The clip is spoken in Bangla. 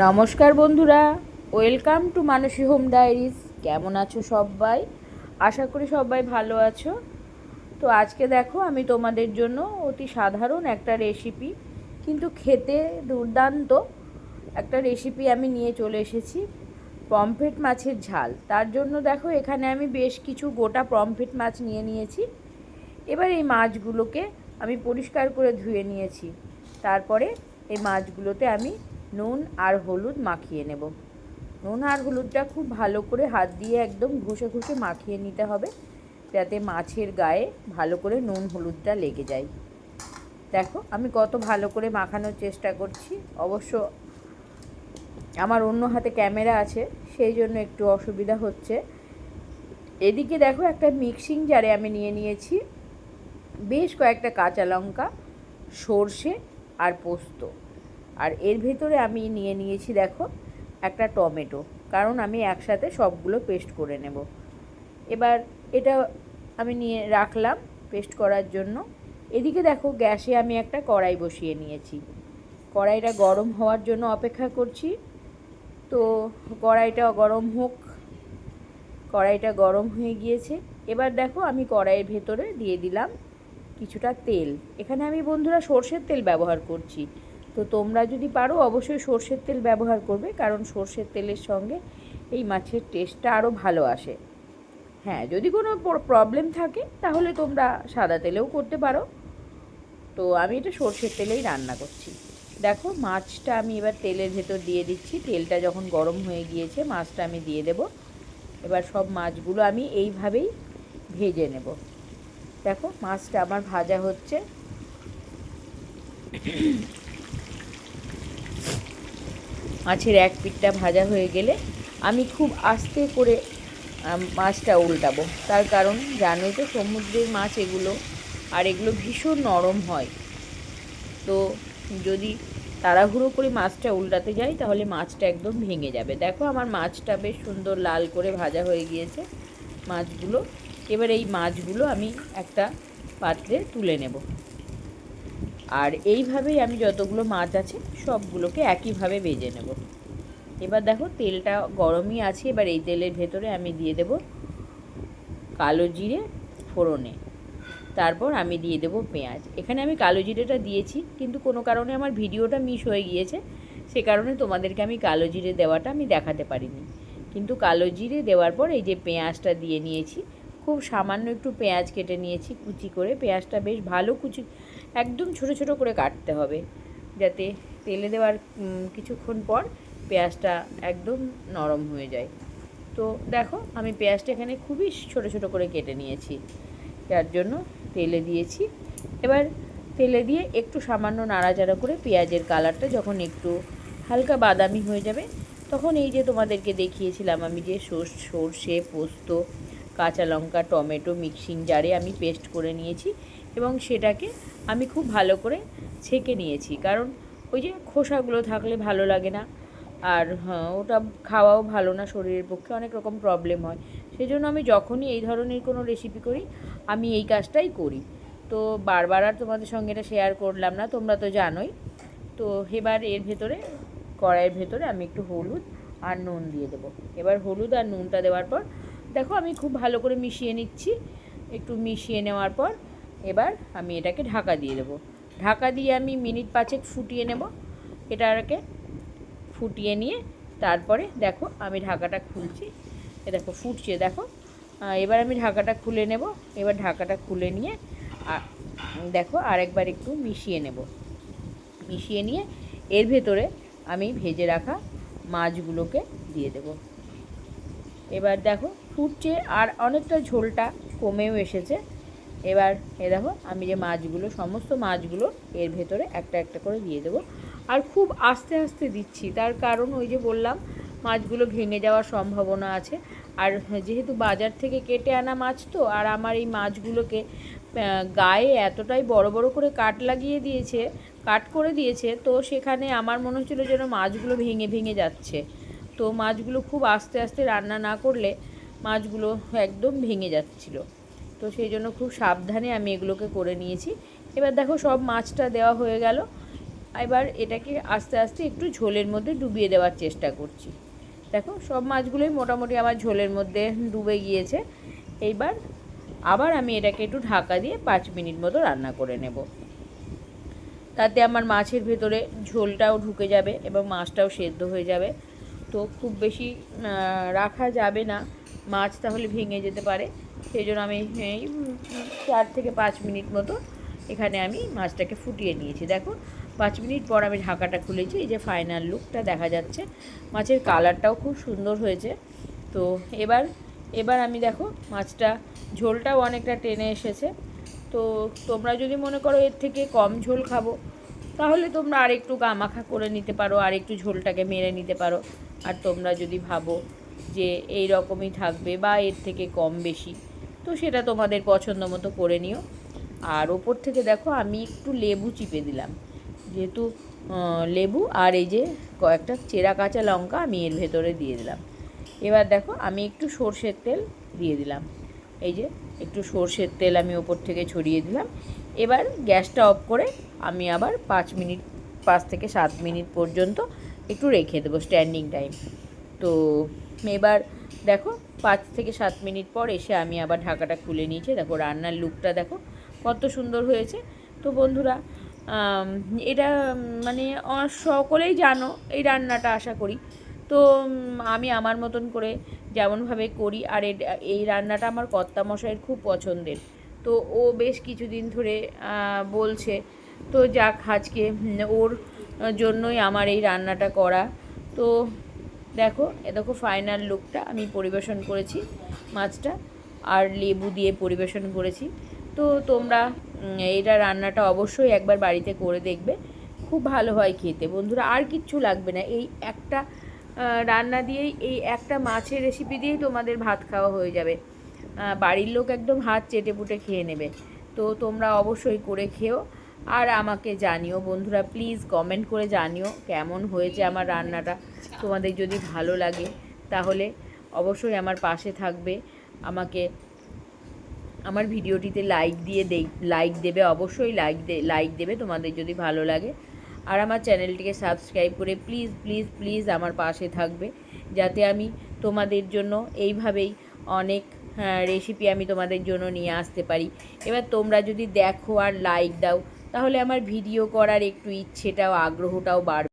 নমস্কার বন্ধুরা, welcome to Mansi home diaries. কেমন আছো সবাই? আশা করি সবাই ভালো আছো। তো আজকে দেখো আমি তোমাদের জন্য অতি সাধারণ একটা রেসিপি, কিন্তু খেতে দুর্দান্ত একটা রেসিপি আমি নিয়ে চলে এসেছি। পমফ্রেট মাছের ঝাল। তার জন্য দেখো এখানে আমি বেশ কিছু গোটা পমফ্রেট মাছ নিয়ে নিয়েছি। এবার এই মাছগুলোকে আমি পরিষ্কার করে ধুয়ে নিয়েছি। তারপরে এই মাছগুলোতে আমি নুন আর হলুদ মাখিয়ে নেব। নুন আর হলুদটা খুব ভালো করে হাত দিয়ে একদম ঘষে ঘষে মাখিয়ে নিতে হবে, যাতে মাছের গায়ে ভালো করে নুন হলুদটা লেগে যায়। দেখো আমি কত ভালো করে মাখানোর চেষ্টা করছি। অবশ্য আমার অন্য হাতে ক্যামেরা আছে, সেই জন্য একটু অসুবিধা হচ্ছে। এদিকে দেখো একটা মিক্সিং জারে আমি নিয়ে নিয়েছি বেশ কয়েকটা কাঁচা লঙ্কা, সর্ষে আর পোস্ত। আর এর ভেতরে আমি নিয়ে নিয়েছি দেখো একটা টমেটো, কারণ আমি একসাথে সবগুলো পেস্ট করে নেব। এবার এটা আমি নিয়ে রাখলাম পেস্ট করার জন্য। এদিকে দেখো গ্যাসে আমি একটা কড়াই বসিয়ে নিয়েছি। কড়াইটা গরম হওয়ার জন্য অপেক্ষা করছি। তো কড়াইটা গরম হোক। কড়াইটা গরম হয়ে গিয়েছে। এবার দেখো আমি কড়াইয়ের ভেতরে দিয়ে দিলাম কিছুটা তেল। এখানে আমি বন্ধুরা সর্ষের তেল ব্যবহার করছি। তো তোমরা যদি পারো অবশ্যই সর্ষের তেল ব্যবহার করবে, কারণ সর্ষের তেলের সঙ্গে এই মাছের টেস্টটা আরও ভালো আসে। হ্যাঁ, যদি কোনো প্রবলেম থাকে তাহলে তোমরা সাদা তেলেও করতে পারো। তো আমি এটা সর্ষের তেলেই রান্না করছি। দেখো মাছটা আমি এবার তেলের ভেতর দিয়ে দিচ্ছি। তেলটা যখন গরম হয়ে গিয়েছে মাছটা আমি দিয়ে দেব। এবার সব মাছগুলো আমি এইভাবেই ভেজে নেব। দেখো মাছটা আমার ভাজা হচ্ছে। মাছের এক পিঠটা ভাজা হয়ে গেলে আমি খুব আস্তে করে মাছটা উল্টাবো। তার কারণ জানোই তো সমুদ্রের মাছ এগুলো, আর এগুলো ভীষণ নরম হয়। তো যদি তাড়াহুড়ো করে মাছটা উল্টাতে যাই তাহলে মাছটা একদম ভেঙে যাবে। দেখো আমার মাছটা বেশ সুন্দর লাল করে ভাজা হয়ে গিয়েছে মাছগুলো। এবার এই মাছগুলো আমি একটা পাত্রে তুলে নেব। আর এইভাবেই আমি যতগুলো মাছ আছে সবগুলোকে একইভাবে ভেজে নেব। এবার দেখো তেলটা গরমই আছে। এবার এই তেলের ভেতরে আমি দিয়ে দেব কালো জিরে ফোড়নে। তারপর আমি দিয়ে দেব পেঁয়াজ। এখানে আমি কালো জিরেটা দিয়েছি, কিন্তু কোনো কারণে আমার ভিডিওটা মিস হয়ে গিয়েছে, সে কারণে তোমাদেরকে আমি কালো জিরে দেওয়াটা আমি দেখাতে পারিনি। কিন্তু কালো জিরে দেওয়ার পর এই যে পেঁয়াজটা দিয়ে নিয়েছি, খুব সামান্য একটু পেঁয়াজ কেটে নিয়েছি কুচি করে। পেঁয়াজটা বেশ ভালো কুচি, একদম ছোটো ছোটো করে কাটতে হবে, যাতে তেলে দেওয়ার কিছুক্ষণ পর পেঁয়াজটা একদম নরম হয়ে যায়। তো দেখো আমি পেঁয়াজটা এখানে খুবই ছোটো ছোটো করে কেটে নিয়েছি, যার জন্য তেলে দিয়েছি। এবার তেলে দিয়ে একটু সামান্য নাড়াচাড়া করে পেঁয়াজের কালারটা যখন একটু হালকা বাদামি হয়ে যাবে, তখন এই যে তোমাদেরকে দেখিয়েছিলাম আমি যে সর্ষে পোস্ত কাঁচা লঙ্কা টমেটো মিক্সিং জারে আমি পেস্ট করে নিয়েছি, এবং সেটাকে আমি খুব ভালো করে ছেঁকে নিয়েছি। কারণ ওই যে খোসাগুলো থাকলে ভালো লাগে না, আর হ্যাঁ ওটা খাওয়াও ভালো না, শরীরের পক্ষে অনেক রকম প্রবলেম হয়। সেই জন্য আমি যখনই এই ধরনের কোনো রেসিপি করি আমি এই কাজটাই করি। তো বারবার আর তোমাদের সঙ্গে এটা শেয়ার করলাম না, তোমরা তো জানোই। তো এবার এর ভেতরে কড়াইয়ের ভেতরে আমি একটু হলুদ আর নুন দিয়ে দেবো। এবার হলুদ আর নুনটা দেওয়ার পর দেখো আমি খুব ভালো করে মিশিয়ে নিচ্ছি। একটু মিশিয়ে নেওয়ার পর এবার আমি এটাকে ঢাকা দিয়ে দেবো। ঢাকা দিয়ে আমি মিনিট 5 ফুটিয়ে নেব। এটাকে ফুটিয়ে নিয়ে তারপরে দেখো আমি ঢাকাটা খুলছি। দেখো ফুটছে দেখো। এবার আমি ঢাকাটা খুলে নেব। এবার ঢাকাটা খুলে নিয়ে দেখো আরেকবার একটু মিশিয়ে নেব। মিশিয়ে নিয়ে এর ভেতরে আমি ভেজে রাখা মাছগুলোকে দিয়ে দেব। এবার দেখো ফুটছে আর অনেকটা ঝোলটা কমেও এসেছে। এবার দেখো আমি যে মাছগুলো সমস্ত মাছগুলো এর ভেতরে একটা একটা করে দিয়ে দেবো। আর খুব আস্তে আস্তে দিচ্ছি, তার কারণ ওই যে বললাম মাছগুলো ভেঙে যাওয়ার সম্ভাবনা আছে। আর যেহেতু বাজার থেকে কেটে আনা মাছ, তো আর আমার এই মাছগুলোকে গায়ে এতটাই বড় বড় করে কাট লাগিয়ে দিয়েছে, কাট করে দিয়েছে, তো সেখানে আমার মনে হচ্ছিলো যেন মাছগুলো ভেঙে ভেঙে যাচ্ছে। তো মাছগুলো খুব আস্তে আস্তে রান্না না করলে মাছগুলো একদম ভেঙে যাচ্ছিলো। তো সেই জন্য খুব সাবধানে আমি এগুলোকে করে নিয়েছি। এবার দেখো সব মাছটা দেওয়া হয়ে গেল। এবার এটাকে আস্তে আস্তে একটু ঝোলের মধ্যে ডুবিয়ে দেওয়ার চেষ্টা করছি। দেখো সব মাছগুলোই মোটামুটি আমার ঝোলের মধ্যে ডুবে গিয়েছে। এইবার আবার আমি এটাকে একটু ঢাকা দিয়ে 5 মিনিট মতো রান্না করে নেব। তাতে আমার মাছের ভেতরে ঝোলটাও ঢুকে যাবে এবং মাছটাও সেদ্ধ হয়ে যাবে। তো খুব বেশি রাখা যাবে না, মাছ তাহলে ভেঙে যেতে পারে। সেই জন্য আমি এই 4 থেকে 5 মিনিট মতো এখানে আমি মাছটাকে ফুটিয়ে নিয়েছি। দেখো 5 মিনিট পর আমি ঢাকাটা খুলেছি, এই যে ফাইনাল লুকটা দেখা যাচ্ছে। মাছের কালারটাও খুব সুন্দর হয়েছে। তো এবার আমি দেখো মাছটা ঝোলটাও অনেকটা টেনে এসেছে। তো তোমরা যদি মনে করো এর থেকে কম ঝোল খাবো, তাহলে তোমরা আরেকটু গামাখা করে নিতে পারো, আর একটু ঝোলটাকে মেরে নিতে পারো। আর তোমরা যদি ভাবো যে এই রকমই থাকবে বা এর থেকে কম বেশি, তো সেটা তোমাদের পছন্দ মতো করে নিও। আর ওপর থেকে দেখো আমি একটু লেবু চিপে দিলাম, যেহেতু লেবু আর এই যে কয়েকটা চেরা কাঁচা লঙ্কা আমি এর ভেতরে দিয়ে দিলাম। এবার দেখো আমি একটু সর্ষের তেল দিয়ে দিলাম, এই যে একটু সর্ষের তেল আমি ওপর থেকে ছড়িয়ে দিলাম। এবার গ্যাসটা অফ করে আমি আবার 5 থেকে 7 মিনিট পর্যন্ত একটু রেখে দেবো স্ট্যান্ডিং টাইম। তো এবার দেখো 5 থেকে 7 মিনিট পর এসে আমি আবার ঢাকাটা খুলে নিয়েছি। দেখো রান্নার লুকটা দেখো কত সুন্দর হয়েছে। তো বন্ধুরা এটা মানে সকলেই জানো এই রান্নাটা আশা করি। তো আমি আমার মতন করে যেমনভাবে করি, আর এই রান্নাটা আমার কর্তামশাইয়ের খুব পছন্দের। তো ও বেশ কিছুদিন ধরে বলছে, তো যাক আজকে ওর জন্যই আমার এই রান্নাটা করা। তো দেখো দেখো ফাইনাল লুকটা আমি পরিবেশন করেছি মাছটা, আর লেবু দিয়ে পরিবেশন করেছি। তো তোমরা এইটা রান্নাটা অবশ্যই একবার বাড়িতে করে দেখবে, খুব ভালো হয় খেতে বন্ধুরা। আর কিচ্ছু লাগবে না, এই একটা রান্না দিয়েই, এই একটা মাছের রেসিপি দিয়েই তোমাদের ভাত খাওয়া হয়ে যাবে। বাড়ির লোক একদম হাত চেটেপুটে খেয়ে নেবে। তো তোমরা অবশ্যই করে খেও, আর আমাকে জানিও বন্ধুরা, প্লিজ কমেন্ট করে জানিও কেমন হয়েছে আমার রান্নাটা। তোমাদের যদি ভালো লাগে তাহলে অবশ্যই আমার পাশে থাকবে, আমাকে আমার ভিডিওটিতে লাইক দেবে, অবশ্যই লাইক দেবে তোমাদের যদি ভালো লাগে। আর আমার চ্যানেলটিকে সাবস্ক্রাইব করে প্লিজ প্লিজ প্লিজ আমার পাশে থাকবে, যাতে আমি তোমাদের জন্য এইভাবেই অনেক রেসিপি আমি তোমাদের জন্য নিয়ে আসতে পারি। এবার তোমরা যদি দেখো আর লাইক দাও, তাহলে আমার ভিডিও করার একটু ইচ্ছেটাও আগ্রহটাও বাড়বে।